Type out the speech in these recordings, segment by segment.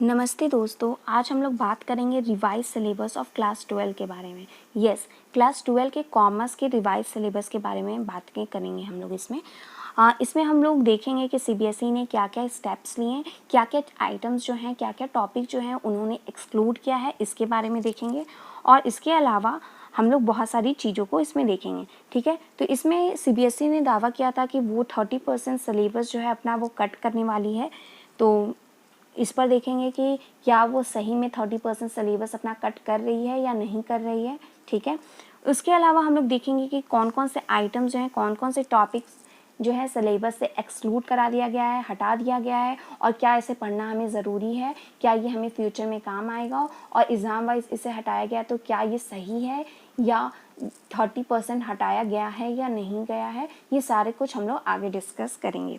नमस्ते दोस्तों, आज हम लोग बात करेंगे रिवाइज सिलेबस ऑफ क्लास 12 के बारे में। यस, क्लास 12 के कॉमर्स के रिवाइज सिलेबस के बारे में बात करेंगे हम लोग इसमें। इसमें हम लोग देखेंगे कि सीबीएसई ने क्या क्या स्टेप्स लिए हैं, क्या क्या आइटम्स जो हैं, क्या क्या टॉपिक जो हैं उन्होंने एक्सक्लूड किया है, इसके बारे में देखेंगे। और इसके अलावा हम लोग बहुत सारी चीज़ों को इसमें देखेंगे। ठीक है, तो इसमें सीबीएसई ने दावा किया था कि वो 30% सिलेबस जो है अपना वो कट करने वाली है। तो इस पर देखेंगे कि क्या वो सही में 30% सिलेबस अपना कट कर रही है या नहीं कर रही है। ठीक है, उसके अलावा हम लोग देखेंगे कि कौन कौन से आइटम्स जो हैं, कौन कौन से टॉपिक्स जो है सिलेबस से एक्सक्लूड करा दिया गया है, हटा दिया गया है, और क्या इसे पढ़ना हमें ज़रूरी है, क्या ये हमें फ्यूचर में काम आएगा, और एग्ज़ाम वाइज इसे हटाया गया तो क्या ये सही है या 30% हटाया गया है या नहीं गया है। ये सारे कुछ हम लोग आगे डिस्कस करेंगे।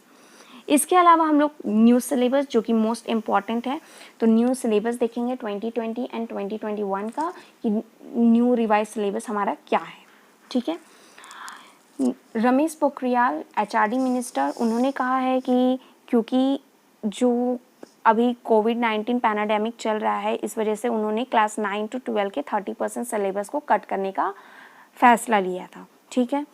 इसके अलावा हम लोग न्यू सिलेबस जो कि मोस्ट इम्पॉर्टेंट है, तो न्यू सिलेबस देखेंगे 2020 एंड 2021 का कि न्यू रिवाइज सिलेबस हमारा क्या है। ठीक है, रमेश पोखरियाल एचआरडी मिनिस्टर, उन्होंने कहा है कि क्योंकि जो अभी कोविड-19 पैंडेमिक चल रहा है, इस वजह से उन्होंने क्लास 9 to 12 के 30% सिलेबस को कट करने का फैसला लिया था। ठीक है,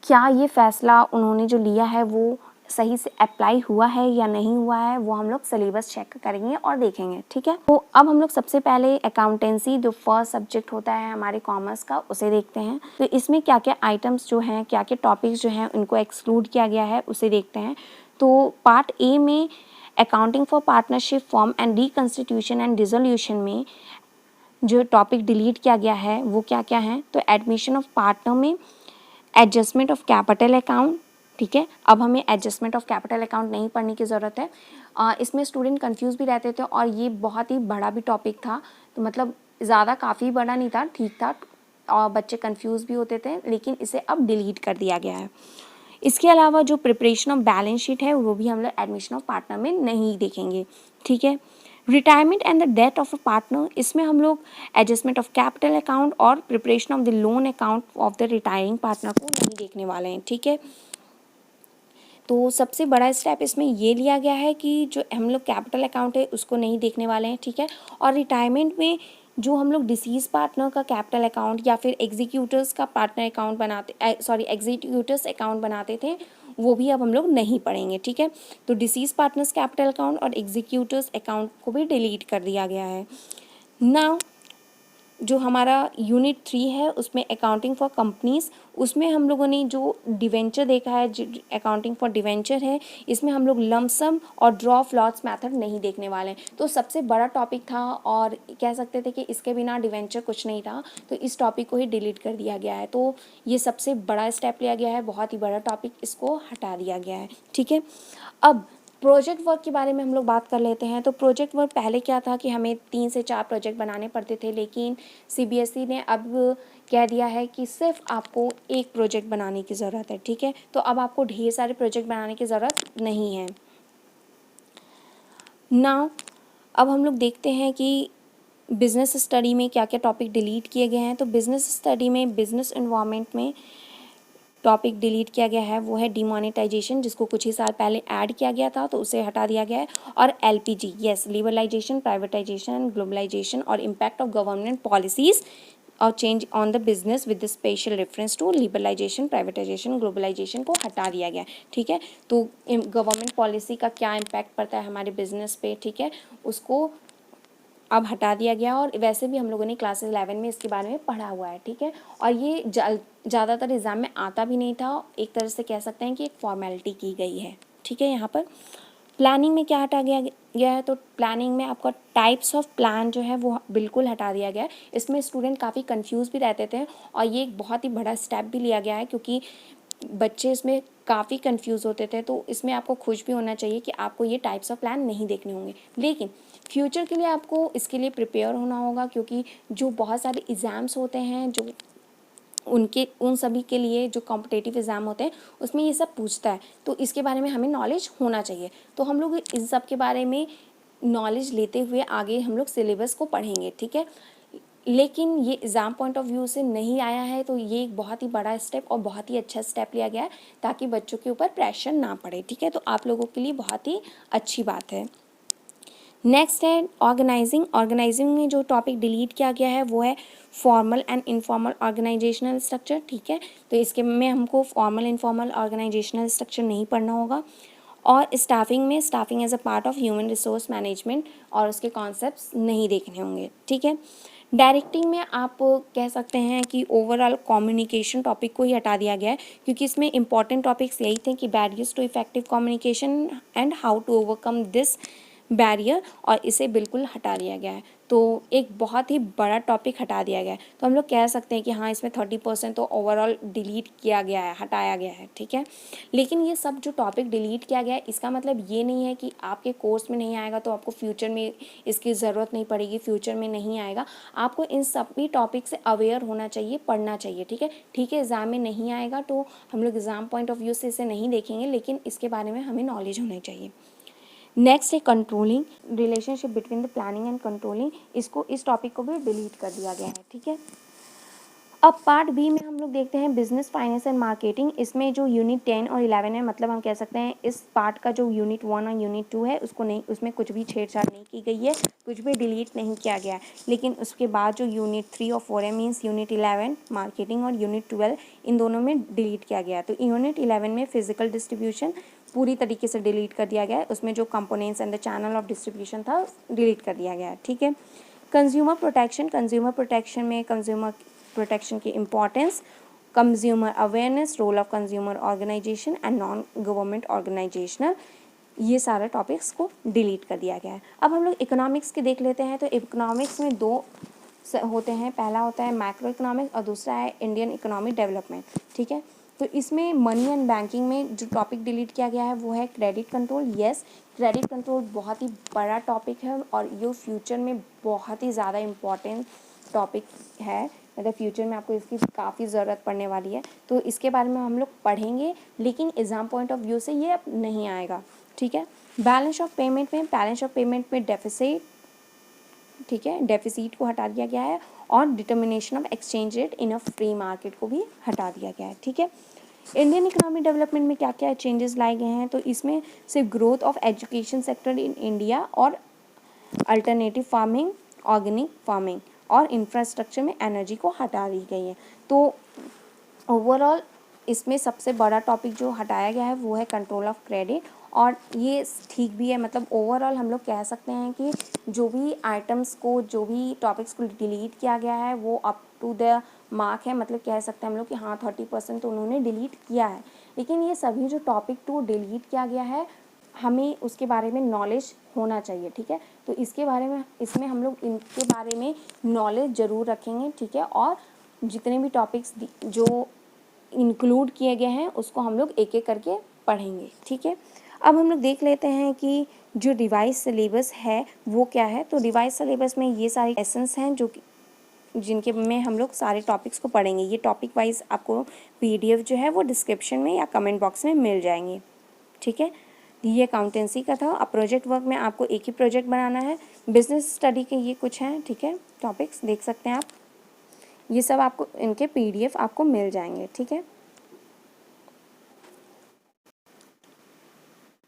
क्या ये फ़ैसला उन्होंने जो लिया है वो सही से अप्लाई हुआ है या नहीं हुआ है, वो हम लोग सिलेबस चेक करेंगे और देखेंगे। ठीक है, तो अब हम लोग सबसे पहले अकाउंटेंसी जो फर्स्ट सब्जेक्ट होता है हमारे कॉमर्स का, उसे देखते हैं। तो इसमें क्या क्या आइटम्स जो हैं, क्या क्या टॉपिक्स जो हैं उनको एक्सक्लूड किया गया है, उसे देखते हैं। तो पार्ट ए में accounting for partnership form and reconstitution and dissolution में जो टॉपिक डिलीट किया गया है वो क्या क्या है। तो एडमिशन ऑफ पार्टनर में एडजस्टमेंट ऑफ कैपिटल अकाउंट। ठीक है, अब हमें एडजस्टमेंट ऑफ कैपिटल अकाउंट नहीं पढ़ने की ज़रूरत है। इसमें स्टूडेंट कंफ्यूज भी रहते थे और ये बहुत ही बड़ा भी टॉपिक था, तो मतलब ज़्यादा काफ़ी बड़ा नहीं था, ठीक था, और बच्चे कंफ्यूज भी होते थे, लेकिन इसे अब डिलीट कर दिया गया है। इसके अलावा जो प्रिपरेशन ऑफ बैलेंस शीट है वो भी हम लोग एडमिशन ऑफ पार्टनर में नहीं देखेंगे। ठीक है, retirement and the death of a partner, इसमें हम लोग एडजस्टमेंट ऑफ कैपिटल अकाउंट और preparation of the loan account of the retiring partner को नहीं देखने वाले हैं। ठीक है, तो सबसे बड़ा स्टेप इसमें ये लिया गया है कि जो हम लोग कैपिटल अकाउंट है उसको नहीं देखने वाले हैं। ठीक है, और रिटायरमेंट में जो हम लोग डिसीज पार्टनर का कैपिटल अकाउंट या फिर एग्जीक्यूटर्स का पार्टनर अकाउंट एग्जीक्यूटर्स अकाउंट बनाते थे, वो भी अब हम लोग नहीं पढ़ेंगे। ठीक है, तो डिसीज पार्टनर्स कैपिटल अकाउंट और एग्जीक्यूटर्स अकाउंट को भी डिलीट कर दिया गया है। नाउ जो हमारा यूनिट 3 है उसमें अकाउंटिंग फॉर कंपनीज, उसमें हम लोगों ने जो डिवेंचर देखा है, जो अकाउंटिंग फॉर डिवेंचर है, इसमें हम लोग लमसम और ड्रॉ ऑफ लॉट्स मेथड नहीं देखने वाले हैं। तो सबसे बड़ा टॉपिक था और कह सकते थे कि इसके बिना डिवेंचर कुछ नहीं था, तो इस टॉपिक को ही डिलीट कर दिया गया है। तो ये सबसे बड़ा स्टेप लिया गया है, बहुत ही बड़ा टॉपिक, इसको हटा दिया गया है। ठीक है, अब प्रोजेक्ट वर्क के बारे में हम लोग बात कर लेते हैं। तो प्रोजेक्ट वर्क पहले क्या था कि हमें 3 से 4 प्रोजेक्ट बनाने पड़ते थे, लेकिन सीबीएसई ने अब कह दिया है कि सिर्फ आपको एक प्रोजेक्ट बनाने की ज़रूरत है। ठीक है, तो अब आपको ढेर सारे प्रोजेक्ट बनाने की ज़रूरत नहीं है। नाउ अब हम लोग देखते हैं कि बिज़नेस स्टडी में क्या क्या टॉपिक डिलीट किए गए हैं। तो बिज़नेस स्टडी में बिज़नेस एनवायरनमेंट में टॉपिक डिलीट किया गया है वो है डिमोनेटाइजेशन, जिसको कुछ ही साल पहले ऐड किया गया था तो उसे हटा दिया गया है। और LPG, yes, liberalisation, privatisation and globalisation और इम्पैक्ट ऑफ गवर्नमेंट पॉलिसीज़ और change on the business with special reference to liberalisation, privatisation, globalisation को हटा दिया गया। ठीक है, तो गवर्नमेंट पॉलिसी का क्या इम्पैक्ट पड़ता है हमारे बिजनेस पे, ठीक है, उसको अब हटा दिया गया। और वैसे भी हम लोगों ने क्लास 11 में इसके बारे में पढ़ा हुआ है। ठीक है, और ये ज़्यादातर एग्ज़ाम में आता भी नहीं था, एक तरह से कह सकते हैं कि एक फॉर्मेलिटी की गई है। ठीक है, यहाँ पर प्लानिंग में क्या हटा गया है, तो प्लानिंग में आपका टाइप्स ऑफ प्लान जो है वो बिल्कुल हटा दिया गया है। इसमें स्टूडेंट काफ़ी कंफ्यूज भी रहते थे और ये एक बहुत ही बड़ा स्टेप भी लिया गया है, क्योंकि बच्चे इसमें काफ़ी कंफ्यूज होते थे। तो इसमें आपको खुश भी होना चाहिए कि आपको ये टाइप्स ऑफ प्लान नहीं देखने होंगे, लेकिन फ्यूचर के लिए आपको इसके लिए प्रिपेयर होना होगा, क्योंकि जो बहुत सारे एग्ज़ाम्स होते हैं जो उन सभी के लिए जो कॉम्पिटिटिव एग्ज़ाम होते हैं उसमें ये सब पूछता है, तो इसके बारे में हमें नॉलेज होना चाहिए। तो हम लोग इन सब के बारे में नॉलेज लेते हुए आगे हम लोग सिलेबस को पढ़ेंगे। ठीक है, लेकिन ये एग्ज़ाम पॉइंट ऑफ व्यू से नहीं आया है, तो ये एक बहुत ही बड़ा स्टेप और बहुत ही अच्छा स्टेप लिया गया है ताकि बच्चों के ऊपर प्रेशर ना पड़े। ठीक है, तो आप लोगों के लिए बहुत ही अच्छी बात है। नेक्स्ट है ऑर्गेनाइजिंग। ऑर्गेनाइजिंग में जो टॉपिक डिलीट किया गया है वो है formal and informal organisational structure, ठीक है। तो इसके में हमको फॉर्मल इनफॉर्मल ऑर्गेनाइजेशनल स्ट्रक्चर नहीं पढ़ना होगा। और स्टाफिंग में staffing as a part of human resource management और उसके कॉन्सेप्ट्स नहीं देखने होंगे, ठीक है। डायरेक्टिंग में आप कह सकते हैं कि ओवरऑल कम्युनिकेशन टॉपिक को ही हटा दिया गया है, क्योंकि इसमें इंपॉर्टेंट टॉपिक्स यही थे कि barriers to effective communication and how to overcome this barrier, और इसे बिल्कुल हटा दिया गया है। तो एक बहुत ही बड़ा टॉपिक हटा दिया गया है। तो हम लोग कह सकते हैं कि हाँ, इसमें 30% तो ओवरऑल डिलीट किया गया है, हटाया गया है, ठीक है। लेकिन ये सब जो टॉपिक डिलीट किया गया है, इसका मतलब ये नहीं है कि आपके कोर्स में नहीं आएगा तो आपको फ्यूचर में इसकी ज़रूरत नहीं पड़ेगी, फ्यूचर में नहीं आएगा। आपको इन सभी टॉपिक से अवेयर होना चाहिए, पढ़ना चाहिए, ठीक है। ठीक है, एग्ज़ाम में नहीं आएगा तो हम लोग एग्ज़ाम पॉइंट ऑफ व्यू से इसे नहीं देखेंगे, लेकिन इसके बारे में हमें नॉलेज होना चाहिए। नेक्स्ट है controlling, relationship between the planning and controlling. इस टॉपिक को भी डिलीट कर दिया गया है, ठीक है। अब पार्ट बी में हम लोग देखते हैं बिजनेस फाइनेंस एंड मार्केटिंग। इसमें जो यूनिट 10 और 11 है, मतलब हम कह सकते हैं इस पार्ट का जो यूनिट 1 और यूनिट 2 है उसको नहीं, उसमें कुछ भी छेड़छाड़ नहीं की गई है, कुछ भी डिलीट नहीं किया गया है। लेकिन उसके बाद जो यूनिट 3 और 4 है, मीन्स यूनिट 11 मार्केटिंग और यूनिट 12, इन दोनों में डिलीट किया गया है। तो यूनिट 11 में फिजिकल डिस्ट्रीब्यूशन पूरी तरीके से डिलीट कर दिया गया है। उसमें जो components and the channel of distribution था डिलीट कर दिया गया है, ठीक है। कंज्यूमर प्रोटेक्शन, कंज्यूमर प्रोटेक्शन में कंज्यूमर प्रोटेक्शन की importance, consumer awareness, role of consumer organisation and non government organisational, ये सारे टॉपिक्स को डिलीट कर दिया गया है। अब हम लोग इकोनॉमिक्स के देख लेते हैं। तो इकोनॉमिक्स में दो होते हैं, पहला होता है मैक्रो इकोनॉमिक्स और दूसरा है इंडियन इकोनॉमिक डेवलपमेंट, ठीक है। तो इसमें मनी एंड बैंकिंग में जो टॉपिक डिलीट किया गया है वो है credit control. Yes, credit control बहुत ही बड़ा टॉपिक है और ये फ्यूचर में बहुत ही ज़्यादा इम्पॉर्टेंट टॉपिक है, मतलब फ्यूचर में आपको इसकी काफ़ी ज़रूरत पड़ने वाली है। तो इसके बारे में हम लोग पढ़ेंगे, लेकिन एग्ज़ाम पॉइंट ऑफ व्यू से ये अब नहीं आएगा, ठीक है। बैलेंस ऑफ पेमेंट में डेफिसिट, ठीक है, डेफिसिट को हटा दिया गया है और determination of exchange rate in a free market को भी हटा दिया गया है, ठीक है। इंडियन इकोनॉमिक डेवलपमेंट में क्या क्या चेंजेस लाए गए हैं, तो इसमें सिर्फ growth of education sector in India और अल्टरनेटिव फार्मिंग, ऑर्गेनिक फार्मिंग और इंफ्रास्ट्रक्चर में एनर्जी को हटा दी गई है। तो ओवरऑल इसमें सबसे बड़ा टॉपिक जो हटाया गया है वो है कंट्रोल ऑफ क्रेडिट, और ये ठीक भी है। मतलब ओवरऑल हम लोग कह सकते हैं कि जो भी आइटम्स को, जो भी टॉपिक्स को डिलीट किया गया है वो अप टू द मार्क है। मतलब कह सकते हैं हम लोग कि हाँ 30% तो उन्होंने डिलीट किया है। लेकिन ये सभी जो टॉपिक टू डिलीट किया गया है, हमें उसके बारे में नॉलेज होना चाहिए, ठीक है। तो इसके बारे में, इसमें हम लोग इनके बारे में नॉलेज ज़रूर रखेंगे, ठीक है। और जितने भी टॉपिक्स जो इंक्लूड किए गए हैं उसको हम लोग एक एक करके पढ़ेंगे, ठीक है। अब हम लोग देख लेते हैं कि जो रिवाइज सिलेबस है वो क्या है। तो रिवाइज सिलेबस में ये सारे लेसन्स हैं जो कि जिनके में हम लोग सारे टॉपिक्स को पढ़ेंगे। ये टॉपिक वाइज आपको पीडीएफ जो है वो डिस्क्रिप्शन में या कमेंट बॉक्स में मिल जाएंगे, ठीक है। ये अकाउंटेंसी का था। अब प्रोजेक्ट वर्क में आपको एक ही प्रोजेक्ट बनाना है। बिजनेस स्टडी के ये कुछ हैं, ठीक है, टॉपिक्स देख सकते हैं आप। ये सब आपको इनके पीडीएफ आपको मिल जाएंगे, ठीक है।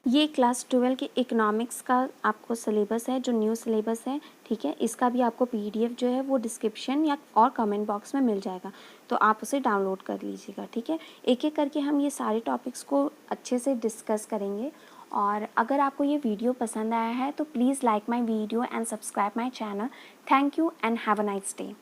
ये क्लास 12 के इकोनॉमिक्स का आपको सिलेबस है, जो न्यू सिलेबस है, ठीक है। इसका भी आपको पीडीएफ जो है वो डिस्क्रिप्शन या और कमेंट बॉक्स में मिल जाएगा, तो आप उसे डाउनलोड कर लीजिएगा, ठीक है। एक एक करके हम ये सारे टॉपिक्स को अच्छे से डिस्कस करेंगे। और अगर आपको ये वीडियो पसंद आया है तो please like my video and subscribe my channel. Thank you and have a nice day.